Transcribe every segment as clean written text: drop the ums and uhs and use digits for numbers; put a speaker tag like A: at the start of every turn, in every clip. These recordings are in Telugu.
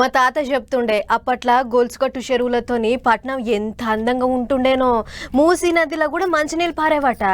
A: మా తాత చెప్తుండే అప్పట్లో గొలుసుకట్టు చెరువులతోని పట్నం ఎంత అందంగా ఉంటుండేనో. మూసీ నదిలో కూడా మంచినీళ్ళు పారేవట.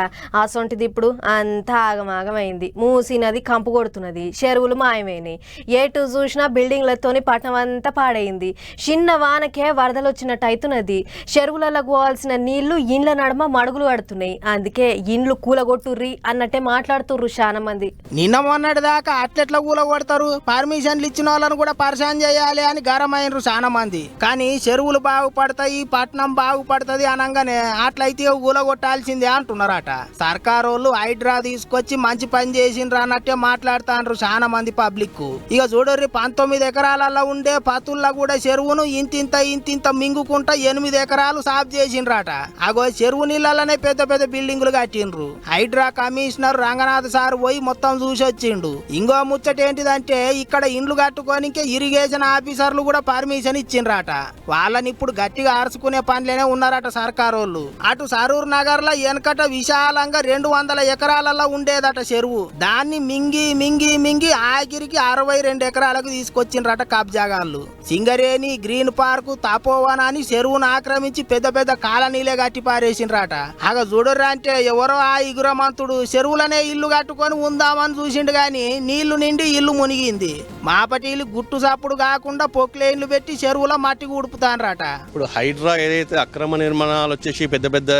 A: అసొంటిది ఇప్పుడు అంతా ఆగమాగమైంది. మూసీ నది కంపు కొడుతున్నది, చెరువులు మాయమైనాయి. ఏటు చూసినా బిల్డింగ్లతోని పట్నం అంతా పాడైంది. చిన్న వానకే వరదలు వచ్చినట్టు అవుతున్నది. చెరువులలో పోవాల్సిన నీళ్లు ఇండ్ల నడమ మడుగులు పడుతున్నాయి. అందుకే ఇండ్లు కూలగొట్టుర్రి అన్నట్టే మాట్లాడుతుర్రు చాలా మంది.
B: నిన్న మొన్నటి దాకా అట్లెట్లా కూలగొడతారు, పర్మిషన్లు ఇచ్చిన వాళ్ళను కూడా పరిశాన్ చేయాలి అని గరమైనరు చాలా మంది. కానీ చెరువులు బాగుపడతాయి, పట్నం బాగుపడుతుంది అనగానే అట్లయితే కూలగొట్టాల్సిందే అంటున్నారట. సర్కారోళ్ళు హైడ్రా తీసుకొచ్చి మంచి పని చేసిండ్రు అన్నట్టే మాట్లాడుతాండ్రు చాలా మంది పబ్లిక్. ఇక చూడర్రి 19 ఎకరాలలో ఉండే పతుల్లో కూడా చెరువును ఇంతింత మింగుకుంటా 8 ఎకరాలు సాఫ్ చేసిండ్రట. అగో చెరువు నీళ్ళనే పెద్ద పెద్ద బిల్డింగులు కట్టిండ్రు. హైడ్రా కమిషనర్ రంగనాథ్ సార్ పోయి మొత్తం చూసి వచ్చిండు. ఇంకో ముచ్చట ఏంటిదంటే ఇక్కడ ఇండ్లు కట్టుకోనికే ఇరిగేషన్ ఆఫీసర్లు కూడా పర్మిషన్ ఇచ్చిండ్రట. వాళ్ళని ఇప్పుడు గట్టిగా ఆర్చుకునే పనిలోనే ఉన్నారట సర్కారోళ్ళు. అటు సరూర్ నగర్ లో వెనకట విశాలంగా 200 ఎకరాలలో ఉండేదట చెరువు. దాన్ని మింగి ఆఖరికి 62 ఎకరాలకు తీసుకొచ్చిండ్రట కబ్జాగాళ్ళు. సింగరేణి, గ్రీన్ పార్క్, తపోవన అని చెరువును ఆక్రమించి పెద్ద పెద్ద కాలనీలే కట్టి పారేసిండ్రట. అగ చూడర్రా అంటే ఎవరో ఆ ఇగురమంతుడు చెరువులనే ఇల్లు కట్టుకొని ఉందామని చూసిండు గాని నీళ్లు నిండి ఇల్లు మునిగింది. మాపటీలు గుట్టు సప్పుడు కాకుండా పొక్లేన్లు పెట్టి చెరువులో మట్టి ఉడుపుతాన్రట.
C: ఇప్పుడు హైడ్రా ఏదైతే అక్రమ నిర్మాణాలు వచ్చేసి పెద్ద పెద్ద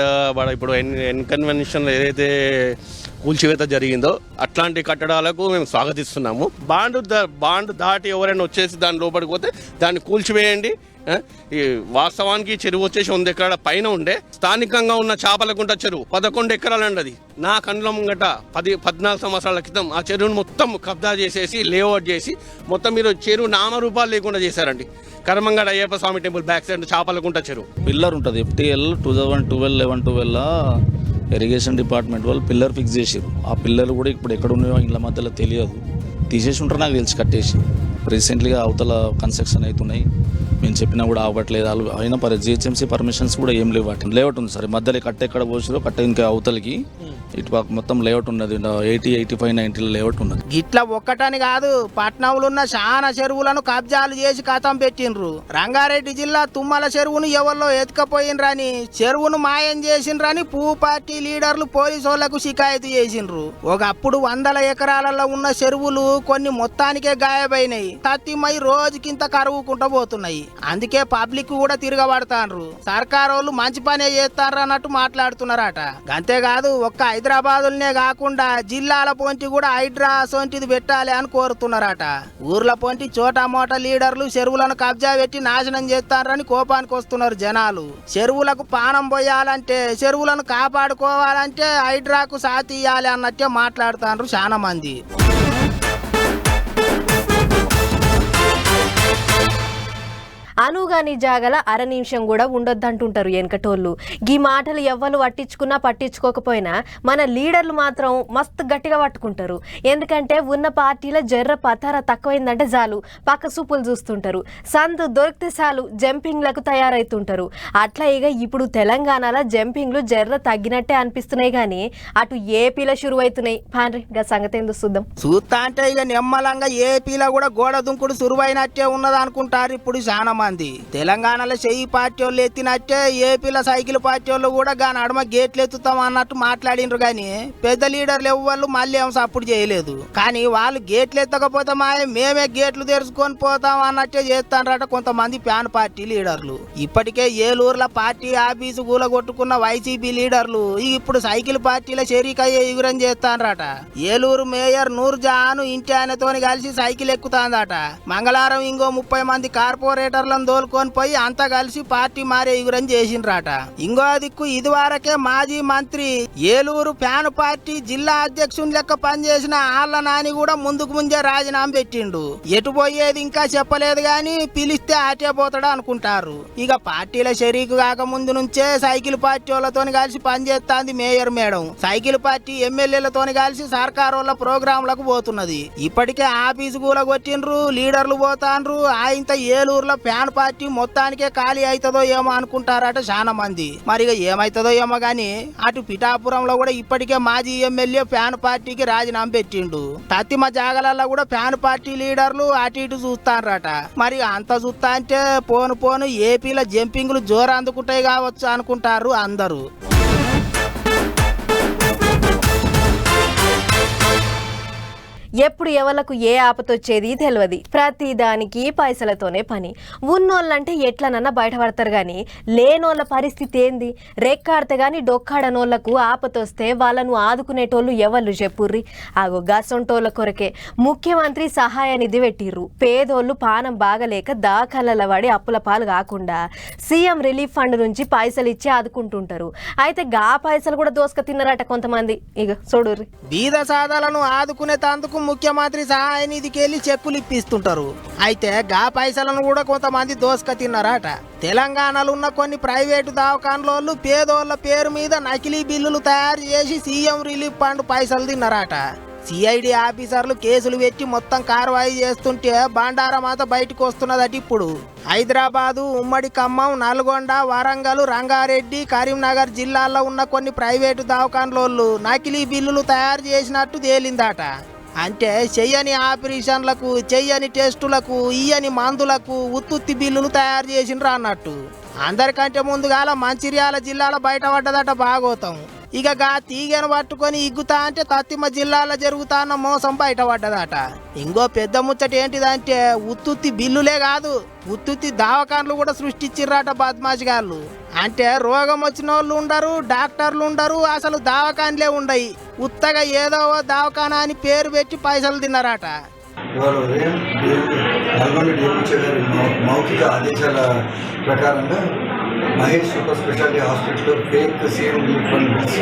C: ఇప్పుడు ఎన్కన్వెన్షన్ ఏదైతే కూల్చివేత జరిగిందో అట్లాంటి కట్టడాలకు మేము స్వాగతిస్తున్నాము. బాండ్ దాటి ఎవరైనా వచ్చేసి దాని లోపలికి పోతే దాన్ని కూల్చివేయండి. ఈ వాస్తవానికి చెరువు వచ్చేసి 100 ఎకరాల పైన ఉండే స్థానికంగా ఉన్న చాపలకుంట చెరువు 11 ఎకరాలండి. అది నా కండ్ల ముంగట 14 సంవత్సరాల క్రితం ఆ చెరువును మొత్తం కబ్జా చేసేసి లేఅవుట్ చేసి మొత్తం మీరు చెరువు నామరూపాలు లేకుండా చేశారండి. కర్మంగడ అయ్యప్ప స్వామి టెంపుల్ బ్యాక్ సైడ్ చాపలకుంట చెరువు
D: పిల్లర్ ఉంటుంది. FTL 2012 ఇరిగేషన్ డిపార్ట్మెంట్ వాళ్ళు పిల్లర్ ఫిక్స్ చేసారు. ఆ పిల్లర్లు కూడా ఇప్పుడు ఎక్కడ ఉన్నాయో ఇండ్ల మధ్యలో తెలియదు. తీసేసి ఉంటారు నాకు తెలిసి కట్టేసి. రీసెంట్లీగా అవతల కన్స్ట్రక్షన్ అవుతున్నాయి. మేము చెప్పినా కూడా అవ్వట్లేదు. అయినా GHMC పర్మిషన్స్ కూడా ఏం లేవు. వాటి లేఅవుట్ ఉంది సరే మధ్యలో కట్ట ఎక్కడ పోసిరో కట్ట ఇంకా అవతలకి ఇటు మొత్తం లేఅవుట్ ఉన్నది. 80, 85, 90 లేఅవుట్ ఉన్నది.
B: గిట్ల ఒక్కటని కాదు, పట్నంలో ఉన్న చాలా చెరువులను కబ్జాలు చేసి కథం పెట్టిండ్రు. రంగారెడ్డి జిల్లా తుమ్మల చెరువును ఎవరిలో ఎత్తుకపోయినరని, చెరువును మాయం చేసిండ్రని పువ్వు పార్టీ లీడర్లు పోలీసు వాళ్లకు షికాయతు చేసిండ్రు. ఒకప్పుడు 100 ఎకరాలలో ఉన్న చెరువులు కొన్ని మొత్తానికే గాయబైనాయి. తత్తిమై రోజుకింత కరువుకుంటూ పోతున్నాయి. అందుకే పబ్లిక్ కూడా తిరగబడతాండ్రు. సర్కారోళ్ళు మంచి పనే చేస్తారా అన్నట్టు మాట్లాడుతున్నారట. అంతేకాదు ఒక్క హైదరాబాదులనే కాకుండా జిల్లాల పొంటి కూడా హైడ్రా సొంటిది పెట్టాలి అని కోరుతున్నారట. ఊర్ల పొంటి చోటా మోటా లీడర్లు చెరువులను కబ్జా పెట్టి నాశనం చేస్తారని కోపానికి వస్తున్నారు జనాలు. చెరువులకు పానం పోయాలంటే, చెరువులను కాపాడుకోవాలంటే హైడ్రాకు సాతి ఇయ్యాలి అన్నట్టే మాట్లాడుతాండ్రు చాలా మంది.
A: అనుగాని జాగల 1/2 నిమిషం కూడా ఉండొద్దంటుంటారు వెనకటోళ్ళు. ఈ మాటలు ఎవ్వరు పట్టించుకున్నా పట్టించుకోకపోయినా మన లీడర్లు మాత్రం మస్తు గట్టిగా పట్టుకుంటారు. ఎందుకంటే ఉన్న పార్టీల జర్ర పతార తక్కువైందంటే చాలు పక్క సూపులు చూస్తుంటారు. సందు దొరికితే చాలు జంపింగ్లకు తయారవుతుంటారు. అట్లా ఇక ఇప్పుడు తెలంగాణలో జంపింగ్లు జర్ర తగ్గినట్టే అనిపిస్తున్నాయి కానీ అటు ఏపీలో షురు అవుతున్నాయి. పాండ్రి గా సంగతి ఏందో
B: చూస్తా అంటే ఇక నిమ్మలంగా ఏపీలో కూడా గోడ దుంకుడు సురువైనట్టే ఉన్నది అనుకుంటారు ఇప్పుడు చాలా మంది. తెలంగాణలో చెయ్యి పార్టీ వాళ్ళు ఎత్తినట్టే ఏపీలో సైకిల్ పార్టీ వాళ్ళు కూడా నడమ గేట్లు ఎత్తుతాం అన్నట్టు మాట్లాడినరు. కానీ పెద్ద లీడర్లు ఎవ్వరు మళ్ళీ ఏం సపోర్ట్ చేయలేదు. కానీ వాళ్ళు గేట్లు ఎత్తకపోతే మేమే గేట్లు తెరుచుకొని పోతాం అన్నట్టే చేస్తారట కొంతమంది ప్యాన్ పార్టీ లీడర్లు. ఇప్పటికే ఏలూరులో పార్టీ ఆఫీసు కూలగొట్టుకున్న వైసీపీ లీడర్లు ఇప్పుడు సైకిల్ పార్టీల చేరికయ్యే ఎగురం చేస్తారట. ఏలూరు మేయర్ నూర్జహాన్ ఇంటి ఆయనతోని కలిసి సైకిల్ ఎక్కుతాందట. మంగళవారం ఇంకో 30 మంది కార్పొరేటర్లను దోలుకొని పోయి అంతా కలిసి పార్టీ మారే ఎగురని చేసిండ్రట. ఇంకో దిక్కు ఇదివరకే మాజీ మంత్రి ఏలూరు ప్యాన్ పార్టీ జిల్లా అధ్యక్షుని లెక్క పనిచేసిన ఆళ్ల నాని కూడా ముందే రాజీనామా పెట్టిండు. ఎటు పోయేది ఇంకా చెప్పలేదు గాని పిలిస్తే అటే పోతాడు అనుకుంటారు. ఇక పార్టీల షరీకు కాక ముందు నుంచే సైకిల్ పార్టీ వాళ్ళతో కలిసి పనిచేస్తాంది మేయర్ మేడం. సైకిల్ పార్టీ ఎమ్మెల్యేలతో కలిసి సర్కారోళ్ళ ప్రోగ్రాంలకు పోతున్నది. ఇప్పటికే ఆఫీసు కూలగొట్టిండ్రు, లీడర్లు పోతాండ్రు. ఆయనతో ఏలూరులో ప్యాన్ పార్టీ పార్టీ మొత్తానికే ఖాళీ అవుతుందో ఏమో అనుకుంటారట చాలా మంది. మరి ఇక ఏమైతుందో ఏమో గాని అటు పిఠాపురంలో కూడా ఇప్పటికే మాజీ ఎమ్మెల్యే ఫ్యాన్ పార్టీకి రాజీనామా పెట్టిండు. తత్తిమ జాగలల్లో కూడా ఫ్యాన్ పార్టీ లీడర్లు అటు ఇటు చూస్తారట. మరి అంత చూస్తా అంటే పోను ఏపీలో జంపింగ్లు జోరు అందుకుంటాయి కావచ్చు అనుకుంటారు అందరూ.
A: ఎప్పుడు ఎవలకు ఏ ఆపతొచ్చేది తెలియదు. ప్రతి దానికి పైసలతోనే పని. ఉన్నోళ్ళంటే ఎట్లనన్నా బయటపడతారు కానీ లేనోళ్ళ పరిస్థితి ఏంది? రెక్కాడితే కానీ డొక్కాడనోళ్లకు ఆపతొస్తే వాళ్ళను ఆదుకునేటోళ్ళు ఎవళ్ళు చెప్పుర్రి? ఆగో గసొంటోళ్ళ కొరకే ముఖ్యమంత్రి సహాయ నిధి పెట్టిర్రు. పేదోళ్ళు పానం బాగలేక దాఖల పడి అప్పుల పాలు కాకుండా సీఎం రిలీఫ్ ఫండ్ నుంచి పైసలు ఇచ్చి ఆదుకుంటుంటారు. అయితే గా పైసలు కూడా దోసుక తిన్నారట కొంతమంది. ఇక చూడుర్రి.
B: బీద సాదాలను ఆదుకునే తందుకు ముఖ్యమంత్రి సహాయ నిధికి వెళ్ళి చెక్కులు ఇప్పిస్తుంటారు. అయితే గా పైసలను కూడా కొంతమంది దోసుక తిన్నారట. తెలంగాణలో ఉన్న కొన్ని ప్రైవేటు దవాఖాన్లోళ్ళు పేదోళ్ళ పేరు మీద నకిలీ బిల్లులు తయారు చేసి సీఎం రిలీఫ్ ఫండ్ పైసలు తిన్నారట. సిఐడి ఆఫీసర్లు కేసులు పెట్టి మొత్తం కార్వాయి చేస్తుంటే బండారమాత బయటకు వస్తున్నదట. ఇప్పుడు హైదరాబాదు, ఉమ్మడి ఖమ్మం, నల్గొండ, వరంగల్, రంగారెడ్డి, కరీంనగర్ జిల్లాల్లో ఉన్న కొన్ని ప్రైవేటు దవాఖాన్లోళ్ళు నకిలీ బిల్లులు తయారు చేసినట్టు తేలిందట. అంటే చెయ్యని ఆపరేషన్లకు, చెయ్యని టెస్టులకు, ఇయ్యని మందులకు ఉత్తుత్తి బిల్లులు తయారు చేసిండ్రు అన్నట్టు. అందరికంటే ముందుగాల మంచిర్యాల జిల్లాలో బయటపడ్డదట భాగోతం. ఇక గా తీగను పట్టుకొని ఇగ్గుతా అంటే తత్తిమ జిల్లాలో జరుగుతాన్న మోసం బయటపడ్డదట. ఇంకో పెద్ద ముచ్చట ఏంటిదంటే ఉత్తుత్తి బిల్లులే కాదు, ఉత్తుత్తి దవాఖాన్లు కూడా సృష్టించిర్రట బద్మాషిగాళ్ళు. అంటే రోగం వచ్చిన వాళ్ళు ఉండరు, డాక్టర్లు ఉండరు, అసలు దవాఖాన్లే ఉండయి. ఉత్తగా ఏదో దవాఖానా అని పేరు పెట్టి పైసలు తిన్నారట.
E: ఇవాళ ఉదయం నల్గొండ డిఎంహెచ్ఓ గారి మౌఖిక ఆదేశాల ప్రకారంగా మహేష్ సూపర్ స్పెషాలిటీ హాస్పిటల్లో fake CM relief fund bills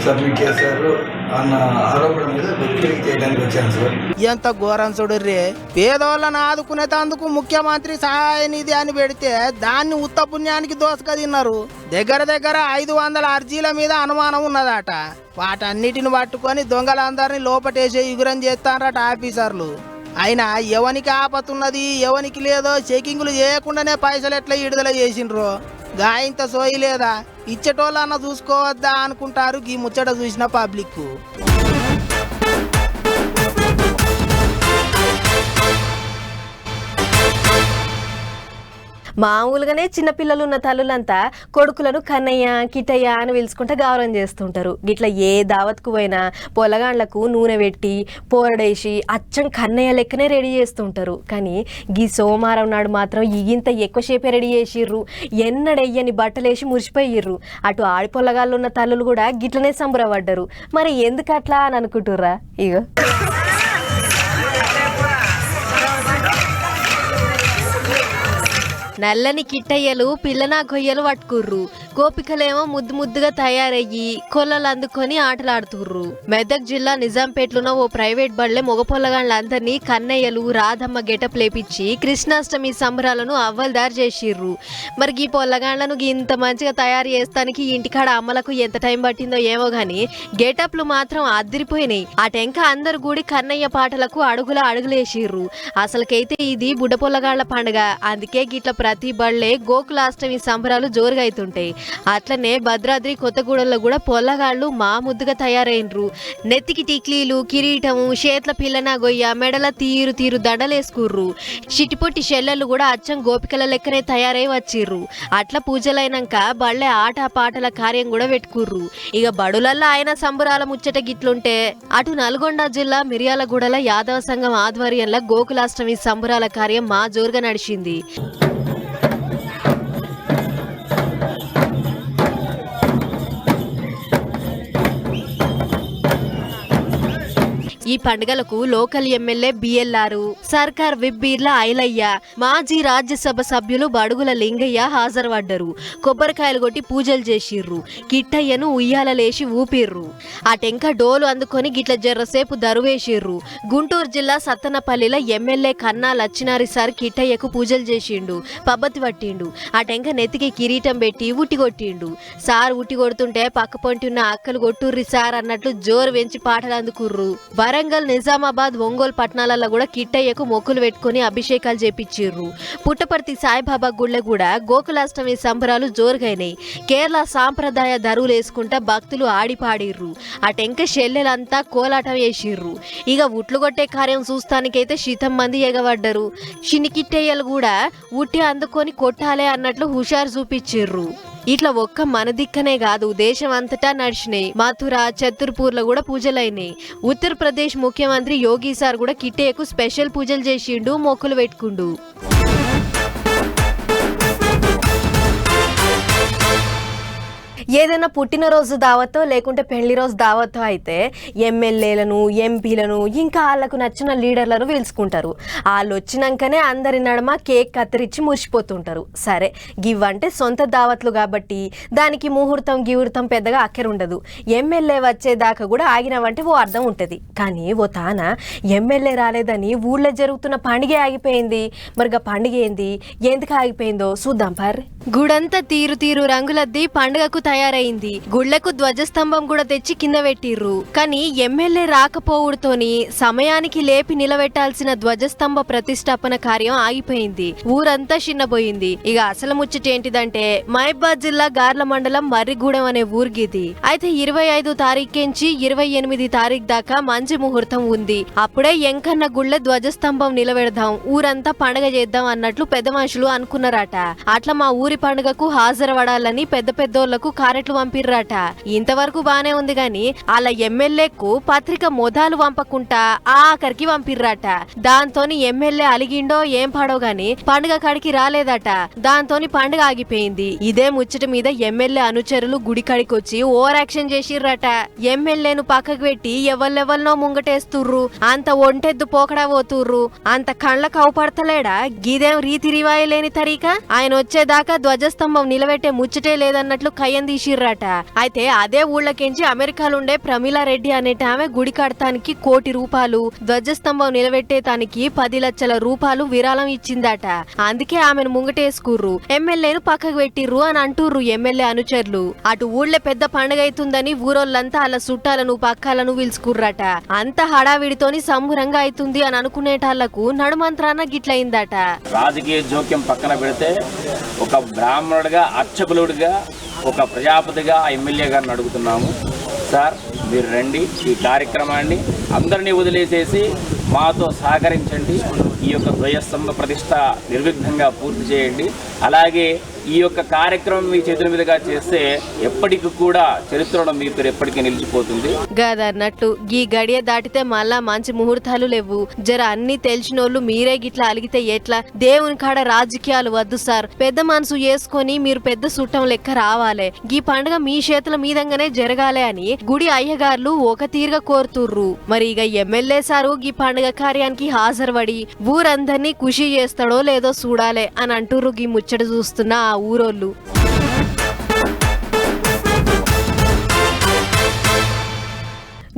E: submit చేశారు అన్న ఆరోపణ మీద వెరిఫై చేయడానికి వచ్చాను సార్.
B: ఎంత ఘోరం చూడుర్రే. పేదోళ్ళను ఆదుకునేందుకు ముఖ్యమంత్రి సహాయ నిధి అని పెడితే దాన్ని ఉత్త పుణ్యానికి దోసుక తిన్నారు. దగ్గర 500 అర్జీల మీద అనుమానం ఉన్నదట. వాటన్నిటిని పట్టుకొని దొంగలందరినీ లోపటేసే యుగురం చేస్తారట ఆఫీసర్లు. అయినా ఎవనికి ఆపతున్నది ఎవనికి లేదో చెకింగ్లు చేయకుండానే పైసలు ఎట్లా విడుదల చేసిండ్రో గాయంత సోయి లేదా? ఇచ్చేటోళ్ళన్న చూసుకోవద్దా అనుకుంటారు ఈ ముచ్చట చూసిన పబ్లిక్.
A: మామూలుగానే చిన్నపిల్లలు ఉన్న తల్లులంతా కొడుకులను కన్నయ్య, కిట్టయ్య అని పిలుచుకుంటే గౌరవం చేస్తుంటారు. గిట్లా ఏ దావత్కు పోయినా పొలగాండ్లకు నూనె పెట్టి పోరడేసి అచ్చం కన్నయ్య లెక్కనే రెడీ చేస్తుంటారు. కానీ గీ సోమవారం నాడు మాత్రం ఇగింత ఎక్కువసేపే రెడీ చేసిర్రు. ఎన్నడెయ్యని బట్టలేసి మురిసిపోయిర్రు. అటు ఆడిపొల్లగాళ్ళు ఉన్న తల్లులు కూడా గిట్లనే సంబరపడ్డరు. మరి ఎందుకు అట్లా అని అనుకుంటుర్రా? ఇగో నల్లని కిట్టయ్యలు పిల్లనా గొయ్యలు పట్టుకుర్రు. గోపికలేమో ముద్దు ముద్దుగా తయారయ్యి కొల్లలు అందుకొని ఆటలాడుతుర్రు. మెదక్ జిల్లా నిజాంపేటలోనో ఓ ప్రైవేట్ బళ్ళే మగ పొల్లగాళ్ళందరినీ కన్నయ్యలు, రాధమ్మ గెటప్ లేపించి కృష్ణాష్టమి సంబరాలను అవ్వల్దారు చేసిర్రు. మరి ఈ పొల్లగాళ్లను ఇంత మంచిగా తయారు చేస్తానికి ఇంటికాడ అమ్మలకు ఎంత టైం పట్టిందో ఏమో గాని గెటప్లు మాత్రం అదిరిపోయినాయి. ఆ టెంక అందరు కూడి కన్నయ్య పాటలకు అడుగులేసిర్రు. అసలుకైతే ఇది బుడ్డ పొల్లగాళ్ల పండుగ. అందుకే గిట్ల ప్రతి బళ్ళే గోకులాష్టమి సంబరాలు జోరుగా అవుతుంటాయి. అట్లనే భద్రాద్రి కొత్తగూడెంలో కూడా పొల్లగాళ్ళు మా ముద్దుగా తయారైనరు. నెత్తికి టిక్లీలు, కిరీటము, చేతుల పిల్లన గొయ్య, మెడల తీరు దండలేసుకుర్రు. చిటిపొట్టి చెల్లెళ్ళు కూడా అచ్చం గోపికల లెక్కనే తయారై వచ్చిర్రు. అట్లా పూజలైనాక బళ్ళే ఆట పాటల కార్యం కూడా పెట్టుకుర్రు. ఇక బడులల్లో ఆయన సంబరాల ముచ్చట గిట్లుంటే అటు నల్గొండ జిల్లా మిర్యాలగూడల యాదవ సంఘం ఆధ్వర్యంలో గోకులాష్టమి సంబరాల కార్యం మా జోరుగా నడిచింది. ఈ పండుగలకు లోకల్ ఎమ్మెల్యే బిఎల్ఆర్, సర్కార్ విప్ బీర్ల ఐలయ్య, మాజీ రాజ్యసభ సభ్యులు బడుగుల లింగయ్య హాజరుపడ్డరు. కొబ్బరికాయలు కొట్టి పూజలు చేసిర్రు. కిట్టయ్యను ఉయ్యాలలేసి ఊపిర్రు. ఆ టెంక డోలు అందుకొని గిట్ల జర్రసేపు దరువేసిర్రు. గుంటూరు జిల్లా సత్తనపల్లిలో ఎమ్మెల్యే కన్నా లచ్చినారి సార్ కిట్టయ్యకు పూజలు చేసిండు, పబ్బతి పట్టిండు. ఆ టెంక నెత్తికి కిరీటం పెట్టి ఉట్టి కొట్టిండు. సార్ ఉట్టి కొడుతుంటే పక్క పొంటి ఉన్న అక్కలు కొట్టుర్రి సార్ అన్నట్లు జోరు వెంచి పాటలు అందుకుర్రు. వరంగల్, నిజామాబాద్, ఒంగోలు పట్టణాలలో కూడా కిట్టయ్యకు మొక్కులు పెట్టుకుని అభిషేకాలు చేపించిర్రు. పుట్టపర్తి సాయిబాబా గుళ్ళ కూడా గోకులాష్టమి సంబరాలు జోరుగైనాయి. కేరళ సాంప్రదాయ దరువులు వేసుకుంటా భక్తులు ఆడిపాడిర్రు. అటెంక షెల్లెలంతా కోలాటం వేసిర్రు. ఇక ఉట్లు కొట్టే కార్యం చూస్తానికైతే శీతం మంది ఎగబడ్డరు. చిన్ని కిట్టయ్యలు కూడా ఉట్టి అందుకొని కొట్టాలే అన్నట్లు హుషారు చూపించిర్రు. ఇట్లా ఒక్క మన దిక్కనే కాదు, దేశం అంతటా నడిచినాయి. మథుర, చతుర్పూర్లో కూడా పూజలైనాయి. ఉత్తరప్రదేశ్ ముఖ్యమంత్రి యోగి సార్ కూడా కిట్టయ్యకు స్పెషల్ పూజలు చేసిండు, మొక్కులు పెట్టుకుండు. ఏదైనా పుట్టినరోజు దావతో లేకుంటే పెళ్లి రోజు దావతో అయితే ఎమ్మెల్యేలను, ఎంపీలను, ఇంకా వాళ్ళకు నచ్చిన లీడర్లను పిలుచుకుంటారు. వాళ్ళు వచ్చినాకనే అందరి నడమ కేక్ కత్తిరించి మురిసిపోతుంటారు. సరే, గివ్వంటే సొంత దావత్లు కాబట్టి దానికి ముహూర్తం గిహూర్తం పెద్దగా అక్కరుండదు. ఎమ్మెల్యే వచ్చేదాకా కూడా ఆగినవంటే ఓ అర్థం ఉంటుంది. కానీ ఓ తాన ఎమ్మెల్యే రాలేదని ఊళ్ళో జరుగుతున్న పండుగ ఆగిపోయింది. మరిగా పండుగ ఏంది, ఎందుకు ఆగిపోయిందో చూద్దాం పర్రి. గుడంతా తీరు తీరు రంగులద్ది పండుగకు తయారైంది. గుళ్లకు ధ్వజస్తంభం కూడా తెచ్చి కింద పెట్టిర్రు. కానీ ఎమ్మెల్యే రాకపోవుడుతోని సమయానికి లేపి నిలబెట్టాల్సిన ధ్వజస్తంభ ప్రతిష్టాపన కార్యం ఆగిపోయింది. ఊరంతా చిన్నపోయింది. ఇక అసలు ముచ్చటేంటిదంటే మహబూబాబాద్ జిల్లా గార్ల మండలం మర్రిగూడెం అనే ఊరిగిది. అయితే 25 తారీఖుంచి 28 తారీఖు దాకా మంచి ముహూర్తం ఉంది. అప్పుడే ఎంకన్న గుళ్ళ ధ్వజస్తంభం నిలబెడదాం, ఊరంతా పండుగ చేద్దాం అన్నట్లు పెద్ద మనుషులు అనుకున్నారట. అట్లా మా ఊరి పండుగకు హాజరపడాలని పెద్ద పెద్దోళ్లకు కారెట్లు పంపిర్రట. ఇంతవరకు బానే ఉంది గాని అలా ఎమ్మెల్యేకు పత్రిక మొదలు పంపకుండా ఆఖరికి పంపిర్రట. దాంతోని ఎమ్మెల్యే అలిగిండో ఏం పాడో గాని పండుగ కాడికి రాలేదట. దాంతోని పండుగ ఆగిపోయింది. ఇదే ముచ్చట మీద ఎమ్మెల్యే అనుచరులు గుడి కాడికి వచ్చి ఓవర్ యాక్షన్ చేసిర్రట. ఎమ్మెల్యేను పక్కకు పెట్టి ఎవళ్ళెవల్నో ముంగటేస్తుర్రు, అంత ఒంటెద్దు పోకడా పోతుర్రు, అంత కళ్ళకు అవపడతలేడా గీదేం రీతి రివాయి లేని తరీక. ఆయన వచ్చేదాకా ధ్వజస్తంభం నిలబెట్టే ముచ్చటే లేదన్నట్లు కయ్యం తీసిర్రట. అయితే అదే ఊళ్ళకెంచి అమెరికాలుండే ప్రమీలారెడ్డి అనేట ఆమె గుడి కడతానికి 1 కోటి రూపాయలు, ధ్వజస్తంభం నిలబెట్టేతానికి 10 లక్షల రూపాయలు విరాళం ఇచ్చిందట. అందుకే ఆమెను ముంగటేసుకుర్రు, ఎమ్మెల్యేను పక్కకు పెట్టిర్రు అని అంటుర్రు ఎమ్మెల్యే అనుచరులు. అటు ఊళ్ళో పెద్ద పండుగ అవుతుందని ఊరోళ్ళంతా అలా చుట్టాలను పక్కాలను పిలుచుకుర్రట. అంత హడావిడితోని సంబరంగా అవుతుంది అని అనుకునేటాళ్లకు నడుమంత్రాన గిట్లయిందట.
F: రాజకీయ జోక్యం పక్కన పెడితే ఒక బ్రాహ్మణుడిగా, అర్చకులుడిగా, ఒక ప్రజాపతిగా ఆ ఎమ్మెల్యే గారిని అడుగుతున్నాము, సార్ మీరు రండి, ఈ కార్యక్రమాన్ని అందరినీ వదిలేసేసి మాతో సహకరించండి, ఈ యొక్క ధ్వజస్తంభ ప్రతిష్ట నిర్విఘ్నంగా పూర్తి చేయండి. అలాగే ఈ యొక్క కార్యక్రమం మీ చేతుల మీదుగా చేస్తే ఎప్పటికి కూడా చరిత్రలో మీ పేరు ఎప్పటికీ నిలిచిపోతుంది.
A: గదన్నట్టు గీ గడియ దాటితే మళ్ళా మంచి ముహూర్తాలు లేవు. జర అన్ని తెలిసినోళ్ళు మీరే గిట్లా అలిగితే ఎట్లా? దేవుని కాడ రాజకీయాలు వద్దు సార్, పెద్ద మనసు చేసుకొని మీరు పెద్ద సుట్టం లెక్క రావాలే. గీ పండుగ మీ చేతుల మీదంగానే జరగాలి అని గుడి అయ్యగారులు ఒక తీరుగా కోరుతుర్రు. మరి ఇక ఎమ్మెల్యే సారు గీ పండుగ కార్యానికి హాజరుపడి ఊరందరినీ ఖుషి చేస్తాడో లేదో చూడాలే అని అంటుర్రు గీ ముచ్చట చూస్తున్న ఆ ఊరోళ్ళు.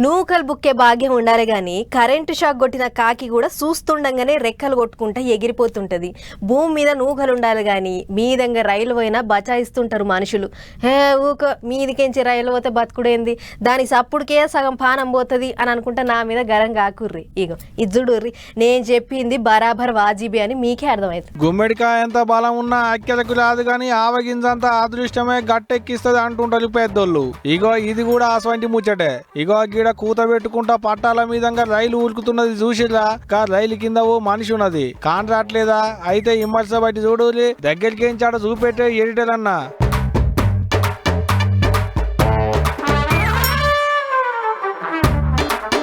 A: నూకలు బుక్కే భాగ్యం ఉండాలి గాని కరెంటు షాక్ కొట్టిన కాకి కూడా చూస్తుండగానే రెక్కలు కొట్టుకుంటా ఎగిరిపోతుంటది. భూమి మీద నూకలు ఉండాలి గాని మీదంగా రైలు పోయినా బచాయిస్తుంటారు మనుషులు. ఊక మీదికెంచి రైలు పోతే బతుకుడేంది, దాని సప్పుడుకే సగం పానం పోతుంది అని అనుకుంటా నా మీద గరం కాకుర్రి. ఇగో ఇజ్జుడుర్రి, నేను చెప్పింది బరాబర్ వాజిబి అని మీకే అర్థమవుతుంది.
B: గుమ్మడికాయ ఎంత బలం ఉన్నా అక్కెలకు రాదు కానీ ఆవగింజంతా అదృష్టమే గట్టెక్కిస్తుంది అంటుంటారు పెద్దోళ్ళు. ఇగో ఇది కూడా అసవంటి ముచ్చటే. ఇగో గిడ కూత పెట్టుకుంటా పట్టాల మీదంగా రైలు ఊరుకుతున్నది చూసిరా. రైలు కింద ఓ మనిషి ఉన్నది కానరాట్లేదా? అయితే ఇమ్మర్స బట్టి చూడు, దగ్గరికి ఏంచాడ చూపెట్టే ఎడిటేలన్నా.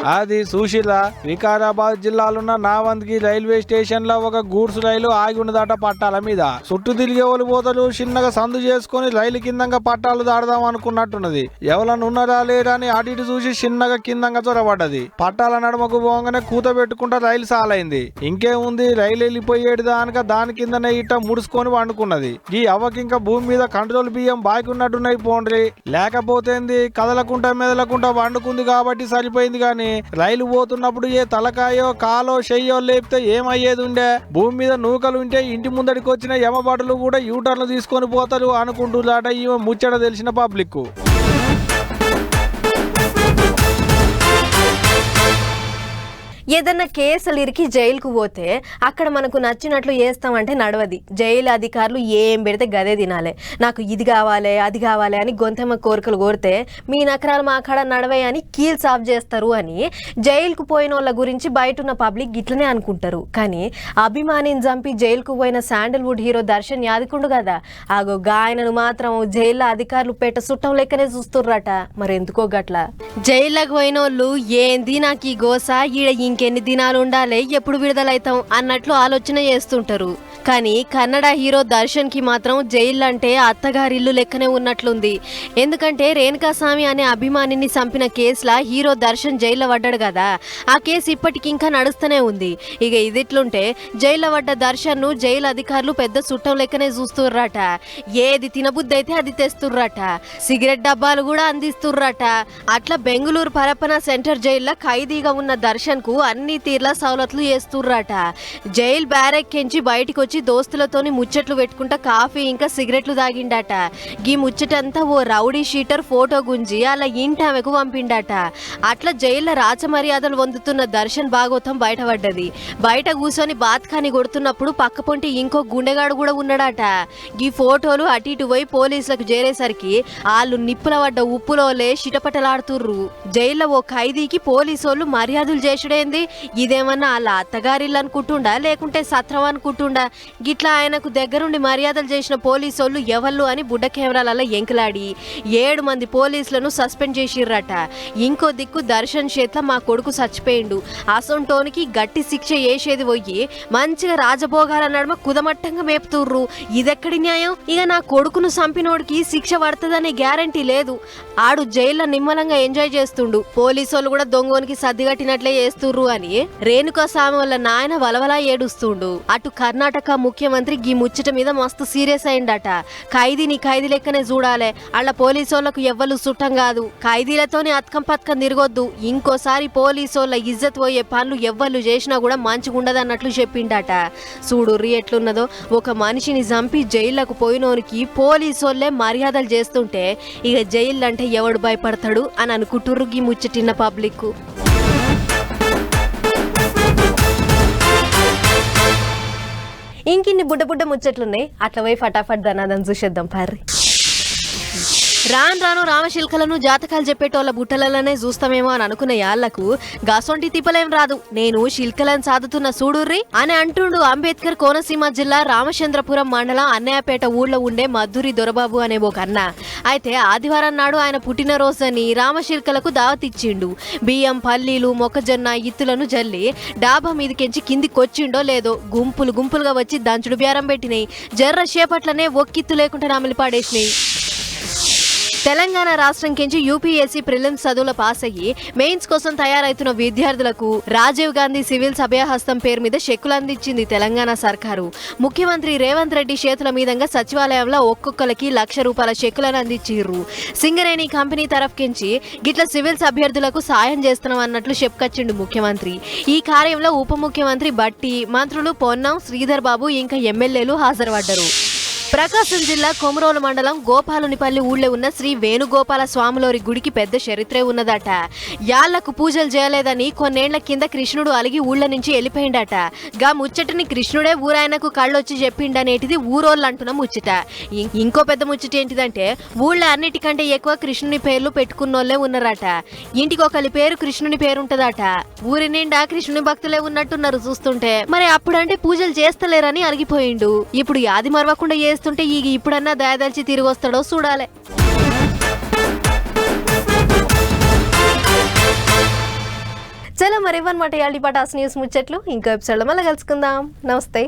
B: అది సుశీల వికారాబాద్ జిల్లాలోన్న నావంద్గి రైల్వే స్టేషన్ లో ఒక గూడ్స్ రైలు ఆగి ఉన్నదట పట్టాల మీద. చుట్టూ తిరిగే వాళ్ళు పోతలు చిన్నగా సందు చేసుకుని రైలు కిందంగా పట్టాలు దాడదాం అనుకున్నట్టున్నది. ఎవరన్నా ఉన్నారా లేరా అని అటు ఇటు చూసి చిన్నగా కిందంగా చొరబడ్డది. పట్టాల నడుమకు పోగానే కూత పెట్టుకుంటా రైలు సాలైంది. ఇంకేముంది, రైలు వెళ్ళిపోయేది దానిక దాని కిందనే ఇట్ట ముడుచుకొని వండుకున్నది. ఈ అవ్వకింకా భూమి మీద కంట్రోల్ బియ్యం బాకి ఉన్నట్టున్నాయి పోండ్రి. లేకపోతేంది, కదలకుంటా మెదలకుంటా వండుకుంది కాబట్టి సరిపోయింది. గాని రైలు పోతున్నప్పుడు ఏ తలకాయో కాలో చెయ్యో లేపితే ఏమయ్యేది ఉండే? భూమి మీద నూకలు ఉంటే ఇంటి ముందడికి వచ్చిన యమబాటులు కూడా యూటర్లు తీసుకొని పోతారు అనుకుంటున్నాట ఈ ముచ్చట తెలిసిన పబ్లిక్.
A: ఏదన్నా కేసులు ఇరికి జైలుకు పోతే అక్కడ మనకు నచ్చినట్లు చేస్తామంటే నడవది. జైలు అధికారులు ఏం పెడితే గదే తినాలి. నాకు ఇది కావాలి అది కావాలి అని గొంతెమ్మ కోరికలు కోరితే మీ నకరాలు మా కాడ నడవే అని కీల్ సాఫ్ చేస్తారు అని జైలుకు పోయిన వాళ్ళ గురించి బయట ఉన్న పబ్లిక్ గిట్లనే అనుకుంటారు. కానీ అభిమానిని చంపి జైలుకు పోయిన శాండల్వుడ్ హీరో దర్శన్ యాదకుండు కదా, ఆగో గాయనను మాత్రం జైల్లో అధికారులు పెట్ట సుట్టం లెక్కనే చూస్తుర్రట. మరి ఎందుకో గట్ల జైల్లోకి పోయిన వాళ్ళు ఏంది నాకు ఈ గోస, ఈడ ఇంకెన్ని దినాలు ఉండాలి, ఎప్పుడు విడుదలైతాం అన్నట్లు ఆలోచన చేస్తుంటారు. కానీ కన్నడ హీరో దర్శన్ కి మాత్రం జైలు అంటే అత్తగారిల్లు లెక్కనే ఉన్నట్లుంది. ఎందుకంటే రేణుకాస్వామి అనే అభిమానిని చంపిన కేసులా హీరో దర్శన్ జైల్లో పడ్డాడు కదా, ఆ కేసు ఇప్పటికి ఇంకా నడుస్తూనే ఉంది. ఇక ఇదిట్లుంటే జైల్లో పడ్డ దర్శన్ ను జైలు అధికారులు పెద్ద సుట్టం లెక్కనే చూస్తుర్రట. ఏది తినబుద్ధి అయితే అది తెస్తుర్రట, సిగరెట్ డబ్బాలు కూడా అందిస్తుర్రట. అట్లా బెంగళూరు పరప్పన సెంటర్ జైల్లో ఖైదీగా ఉన్న దర్శన్ కు అన్ని తీర్ల సౌలతులు చేస్తుర్రట. జైలు బ్యారెక్కించి బయటికి వచ్చి దోస్తులతోని ముచ్చట్లు పెట్టుకుంటా కాఫీ ఇంకా సిగరెట్లు తాగిండట. గీ ముచ్చటంతా ఓ రౌడీ షీటర్ ఫోటో గుంజి అలా ఇంటి ఆమెకు పంపిండట. అట్లా జైల్లో రాచమర్యాదలు పొందుతున్న దర్శన్ భాగవతం బయటపడ్డది. బయట కూర్చొని బాత్కాని కొడుతున్నప్పుడు పక్క పొంటి ఇంకో గుండెగాడు కూడా ఉన్నాడట. గీ ఫోటోలు అటు ఇటు పోయి పోలీసులకు చేరేసరికి వాళ్ళు నిప్పుల పడ్డ ఉప్పులోలే చిటపటలాడుతుర్రు. జైల్లో ఓ ఖైదీకి పోలీసోళ్ళు మర్యాదలు చేసుడేంది, ఇదేమన్నా వాళ్ళ అత్తగారిల్లు అనుకుంటుండా లేకుంటే సత్రం అనుకుంటుండా? గిట్లా ఆయనకు దగ్గరుండి మర్యాదలు చేసిన పోలీసోళ్ళు ఎవళ్ళు అని బుడ్డ కెమెరాలలో ఎంకలాడి 7 మంది పోలీసులను సస్పెండ్ చేసిర్రట. ఇంకో దిక్కు దర్శన్ చేత మా కొడుకు చచ్చిపోయిండు, అసొంటోనికి గట్టి శిక్ష వేసేది పోయి మంచిగా రాజభోగాల నడుమ కుదమట్టంగా మేపుతుర్రు. ఇదెక్కడి న్యాయం? ఇక నా కొడుకును చంపినోడికి శిక్ష పడుతుందనే గ్యారంటీ లేదు. ఆడు జైల్లో నిమ్మలంగా ఎంజాయ్ చేస్తుండు, పోలీసోళ్ళు కూడా దొంగోనికి సర్దిగట్టినట్లే చేస్తుర్రు అని రేణుకాస్వామి వాళ్ళ నాయన వలవలా ఏడుస్తుండు. అటు కర్ణాటక ముఖ్యమంత్రి గీ ముచ్చట మీద మస్తు సీరియస్ అయిందట. ఖైదీని ఖైదీ లెక్కనే చూడాలి, అళ్ళ పోలీసోళ్లకు ఎవ్వరు సుట్టం కాదు, ఖైదీలతోనే అత్కం పత్కం తిరగొద్దు, ఇంకోసారి పోలీసోళ్ళ ఇజ్జత్ పోయే పనులు ఎవ్వరు చేసినా కూడా మంచిగుండదన్నట్లు చెప్పిండట. చూడుర్రి ఎట్లున్నదో, ఒక మనిషిని చంపి జైళ్లకు పోయినోనికి పోలీసోళ్లే మర్యాదలు చేస్తుంటే ఇక జైలు అంటే ఎవడు భయపడతాడు అని అనుకుంటుర్రు గీ ముచ్చటిన్న పబ్లిక్. ఇంకిన్ని బుడ్డ బుడ్డ ముచ్చట్లున్నాయి, అట్లా పోయి ఫటాఫట్ ధనాదం చూసేద్దాం పార్రి. రాను రాను రామశిల్కలను జాతకాలు చెప్పేటోళ్ళ బుట్టలలోనే చూస్తామేమో అని అనుకున్న యాళ్లకు గాసొంటి తిప్పలేం రాదు. నేను శిల్కలను సాదుతున్న సూడుర్రి అని అంటుండు అంబేద్కర్ కోనసీమ జిల్లా రామచంద్రపురం మండలం అన్నయ్యపేట ఊళ్ళో ఉండే మధురి దొరబాబు అనే ఒక అన్న. అయితే ఆదివారం నాడు ఆయన పుట్టినరోజని రామశిల్కలకు దావతిచ్చిండు. బియ్యం, పల్లీలు, మొక్కజొన్న ఇత్తులను జల్లి డాబా మీదకెంచి కిందికొచ్చిండో లేదో గుంపులు గుంపులుగా వచ్చి దంచుడు బేరం పెట్టినాయి. జర్ర చేపట్లనే ఒక్కిత్తు లేకుండా నమిలి పాడేసినాయి. తెలంగాణ రాష్ట్రం కించి యూపీఎస్సీ ప్రిలిమ్స్ చదువుల పాస్ అయ్యి మెయిన్స్ కోసం తయారైతున్న విద్యార్థులకు రాజీవ్ గాంధీ సివిల్స్ అభయహస్తం పేరు మీద చెక్కులు అందించింది తెలంగాణ సర్కారు. ముఖ్యమంత్రి రేవంత్ రెడ్డి చేతుల మీదంగా సచివాలయంలో ఒక్కొక్కరికి ₹1,00,000 చెక్కులను అందించిర్రు. సింగరేణి కంపెనీ తరఫుకించి గిట్ల సివిల్స్ అభ్యర్థులకు సాయం చేస్తున్నాం అన్నట్లు చెప్పుకొచ్చిండు ముఖ్యమంత్రి. ఈ కార్యంలో ఉప ముఖ్యమంత్రి బట్టి, మంత్రులు పొన్నం, శ్రీధర్ బాబు ఇంకా ఎమ్మెల్యేలు హాజరుపడ్డారు. ప్రకాశం జిల్లా కొమరోలు మండలం గోపాలునిపల్లి ఊళ్ళో ఉన్న శ్రీ వేణుగోపాల స్వాములోరి గుడికి పెద్ద చరిత్రే ఉన్నదట. యాళ్లకు పూజలు చేయలేదని కొన్నేళ్ల కింద కృష్ణుడు అలిగి ఊళ్ళ నుంచి వెళ్ళిపోయిండట. గా ముచ్చటని కృష్ణుడే ఊరాయనకు కళ్ళొచ్చి చెప్పిండనేటిది ఊరోళ్ళు అంటున్న ముచ్చట. ఇంకో పెద్ద ముచ్చట ఏంటిదంటే ఊళ్ళో అన్నిటికంటే ఎక్కువ కృష్ణుని పేర్లు పెట్టుకున్నోళ్లే ఉన్నారట. ఇంటికి ఒకరి పేరు కృష్ణుని పేరుంటదట. ఊరి నిండా కృష్ణుని భక్తులే ఉన్నట్టున్నారు చూస్తుంటే. మరి అప్పుడంటే పూజలు చేస్తలేరని అలిగిపోయిండు. ఇప్పుడు యాది మరవకుండా చేస్తుంటే ఇప్పుడన్నా దయదలిచి తిరిగి వస్తాడో చూడాలి. చలో మరి ఇవ్వనమాట ఇవాళ పటాస్ న్యూస్ ముచ్చట్లు. ఇంకో ఎపిసోడ్లో మళ్ళీ కలుసుకుందాం. నమస్తే.